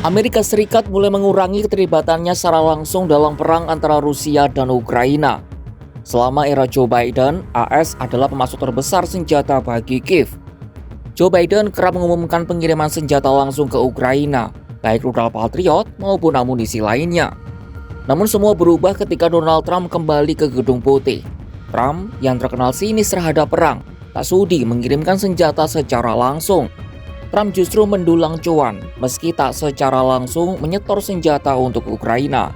Amerika Serikat mulai mengurangi keterlibatannya secara langsung dalam perang antara Rusia dan Ukraina. Selama era Joe Biden, AS adalah pemasok terbesar senjata bagi Kiev. Joe Biden kerap mengumumkan pengiriman senjata langsung ke Ukraina, baik rudal Patriot maupun amunisi lainnya. Namun semua berubah ketika Donald Trump kembali ke Gedung Putih. Trump, yang terkenal sinis terhadap perang, tak sudi mengirimkan senjata secara langsung. Trump justru mendulang cuan, meski tak secara langsung menyetor senjata untuk Ukraina.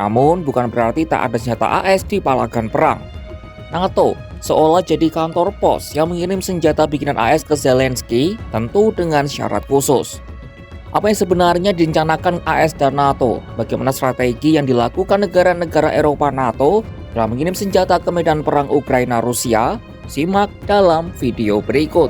Namun, bukan berarti tak ada senjata AS di palagan perang. NATO seolah jadi kantor pos yang mengirim senjata bikinan AS ke Zelensky, tentu dengan syarat khusus. Apa yang sebenarnya direncanakan AS dan NATO? Bagaimana strategi yang dilakukan negara-negara Eropa NATO dalam mengirim senjata ke medan perang Ukraina-Rusia? Simak dalam video berikut.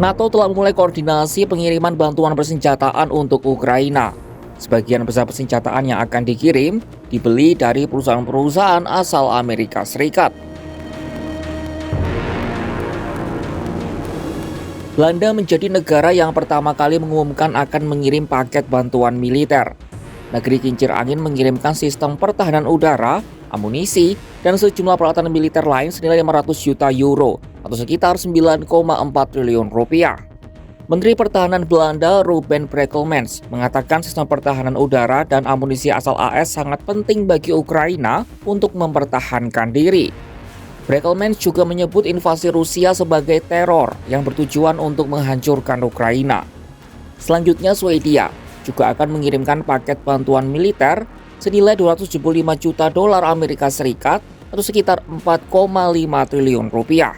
NATO telah memulai koordinasi pengiriman bantuan persenjataan untuk Ukraina. Sebagian besar persenjataan yang akan dikirim dibeli dari perusahaan-perusahaan asal Amerika Serikat. Belanda menjadi negara yang pertama kali mengumumkan akan mengirim paket bantuan militer. Negeri kincir angin mengirimkan sistem pertahanan udara, amunisi, dan sejumlah peralatan militer lain senilai 500 juta euro atau sekitar 9,4 triliun rupiah. Menteri Pertahanan Belanda Ruben Brekelmans mengatakan sistem pertahanan udara dan amunisi asal AS sangat penting bagi Ukraina untuk mempertahankan diri. Brekelmans juga menyebut invasi Rusia sebagai teror yang bertujuan untuk menghancurkan Ukraina. Selanjutnya, Swedia juga akan mengirimkan paket bantuan militer senilai 275 juta dolar Amerika Serikat atau sekitar 4,5 triliun rupiah.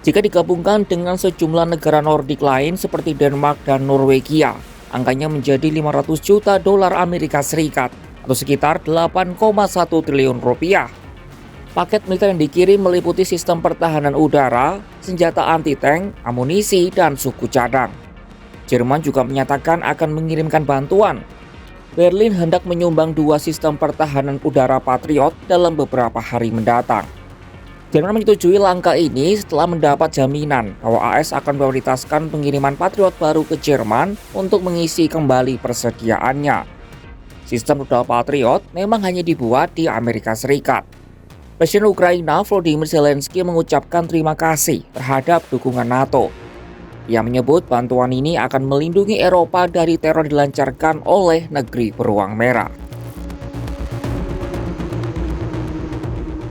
Jika digabungkan dengan sejumlah negara Nordik lain seperti Denmark dan Norwegia, angkanya menjadi 500 juta dolar Amerika Serikat atau sekitar 8,1 triliun rupiah. Paket militer yang dikirim meliputi sistem pertahanan udara, senjata anti-tank, amunisi, dan suku cadang. Jerman juga menyatakan akan mengirimkan bantuan. Berlin hendak menyumbang 2 sistem pertahanan udara Patriot dalam beberapa hari mendatang. Jerman menyetujui langkah ini setelah mendapat jaminan bahwa AS akan memprioritaskan pengiriman Patriot baru ke Jerman untuk mengisi kembali persediaannya. Sistem rudal Patriot memang hanya dibuat di Amerika Serikat. Presiden Ukraina Volodymyr Zelensky mengucapkan terima kasih terhadap dukungan NATO. Ia menyebut bantuan ini akan melindungi Eropa dari teror dilancarkan oleh negeri beruang merah.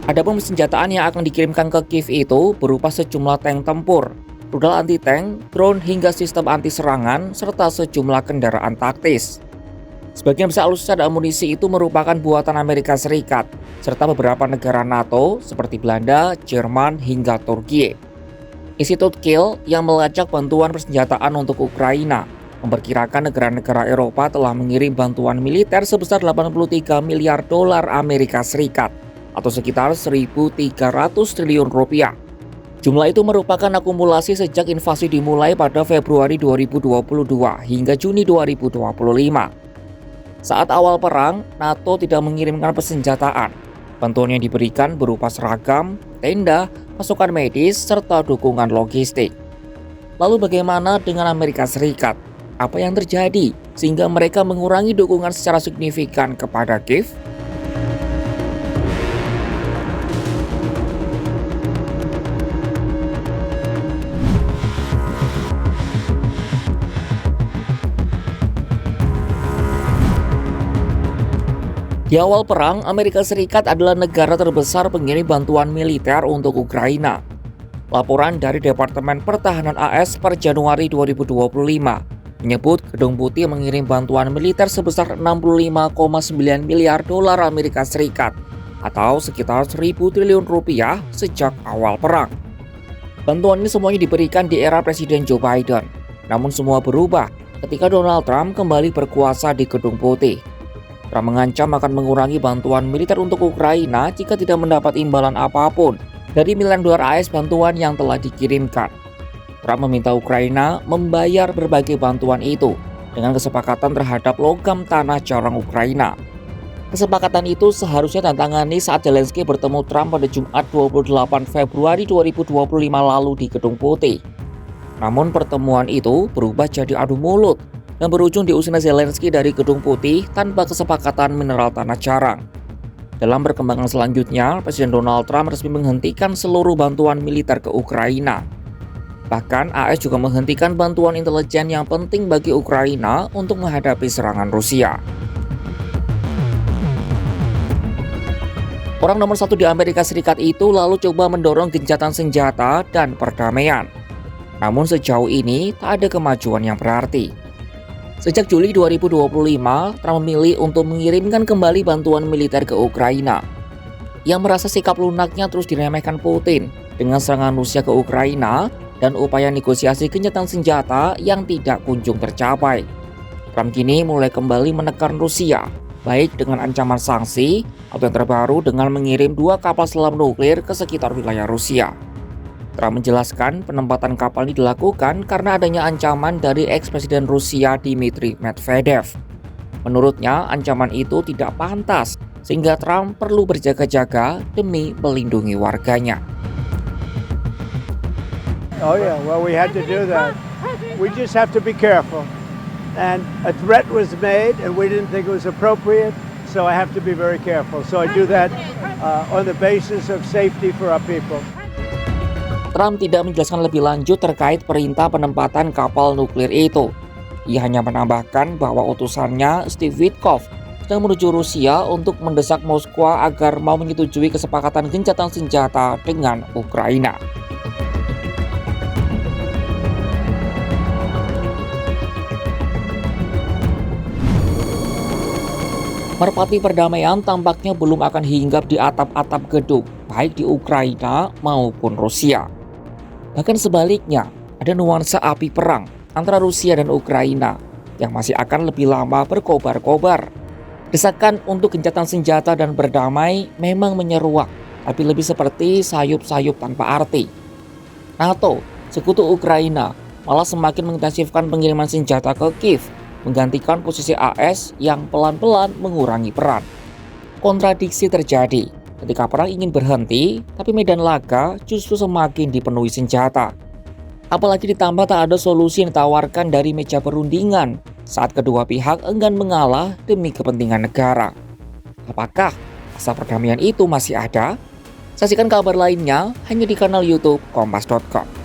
Adapun senjataan yang akan dikirimkan ke Kiev itu berupa sejumlah tank tempur, rudal anti-tank, drone hingga sistem anti-serangan, serta sejumlah kendaraan taktis. Sebagian besar alutsista dan amunisi itu merupakan buatan Amerika Serikat, serta beberapa negara NATO seperti Belanda, Jerman, hingga Turki. Institut Kiel yang melacak bantuan persenjataan untuk Ukraina memperkirakan negara-negara Eropa telah mengirim bantuan militer sebesar 83 miliar dolar Amerika Serikat atau sekitar 1.300 triliun rupiah. Jumlah itu merupakan akumulasi sejak invasi dimulai pada Februari 2022 hingga Juni 2025. Saat awal perang, NATO tidak mengirimkan persenjataan. Bantuan yang diberikan berupa seragam, tenda, pasukan medis, serta dukungan logistik. Lalu bagaimana dengan Amerika Serikat? Apa yang terjadi sehingga mereka mengurangi dukungan secara signifikan kepada Kiev? Di awal perang, Amerika Serikat adalah negara terbesar pengirim bantuan militer untuk Ukraina. Laporan dari Departemen Pertahanan AS per Januari 2025 menyebut Gedung Putih mengirim bantuan militer sebesar 65,9 miliar dolar Amerika Serikat atau sekitar 1.000 triliun rupiah sejak awal perang. Bantuan ini semuanya diberikan di era Presiden Joe Biden. Namun semua berubah ketika Donald Trump kembali berkuasa di Gedung Putih. Trump mengancam akan mengurangi bantuan militer untuk Ukraina jika tidak mendapat imbalan apapun dari miliaran dolar AS bantuan yang telah dikirimkan. Trump meminta Ukraina membayar berbagai bantuan itu, dengan kesepakatan terhadap logam tanah jarang Ukraina. Kesepakatan itu seharusnya ditantangani saat Zelensky bertemu Trump pada Jumat 28 Februari 2025 lalu di Gedung Putih. Namun pertemuan itu berubah jadi adu mulut dan berujung diusirnya Zelensky dari Gedung Putih tanpa kesepakatan mineral tanah jarang. Dalam perkembangan selanjutnya, Presiden Donald Trump resmi menghentikan seluruh bantuan militer ke Ukraina. Bahkan AS juga menghentikan bantuan intelijen yang penting bagi Ukraina untuk menghadapi serangan Rusia. Orang nomor satu di Amerika Serikat itu lalu coba mendorong gencatan senjata dan perdamaian. Namun sejauh ini tak ada kemajuan yang berarti. Sejak Juli 2025, Trump memilih untuk mengirimkan kembali bantuan militer ke Ukraina. Yang merasa sikap lunaknya terus diremehkan Putin dengan serangan Rusia ke Ukraina dan upaya negosiasi gencatan senjata yang tidak kunjung tercapai. Trump kini mulai kembali menekan Rusia, baik dengan ancaman sanksi atau yang terbaru dengan mengirim 2 kapal selam nuklir ke sekitar wilayah Rusia. Trump menjelaskan penempatan kapal ini dilakukan karena adanya ancaman dari eks-presiden Rusia Dmitry Medvedev. Menurutnya, ancaman itu tidak pantas, sehingga Trump perlu berjaga-jaga demi melindungi warganya. Oh yeah, well we had to do that. We just have to be careful. And a threat was made and we didn't think it was appropriate, so I have to be very careful. So I do that on the basis of safety for our people. Trump tidak menjelaskan lebih lanjut terkait perintah penempatan kapal nuklir itu. Ia hanya menambahkan bahwa utusannya Steve Witkoff sedang menuju Rusia untuk mendesak Moskwa agar mau menyetujui kesepakatan gencatan senjata dengan Ukraina. Merpati perdamaian tampaknya belum akan hinggap di atap-atap gedung, baik di Ukraina maupun Rusia. Bahkan sebaliknya, ada nuansa api perang antara Rusia dan Ukraina yang masih akan lebih lama berkobar-kobar. Desakan untuk gencatan senjata dan berdamai memang menyeruak, tapi lebih seperti sayup-sayup tanpa arti. NATO, sekutu Ukraina, malah semakin mengintensifkan pengiriman senjata ke Kiev, menggantikan posisi AS yang pelan-pelan mengurangi peran. Kontradiksi terjadi ketika perang ingin berhenti, tapi medan laga justru semakin dipenuhi senjata. Apalagi ditambah tak ada solusi yang ditawarkan dari meja perundingan saat kedua pihak enggan mengalah demi kepentingan negara. Apakah asa perdamaian itu masih ada? Saksikan kabar lainnya hanya di kanal YouTube Kompas.com.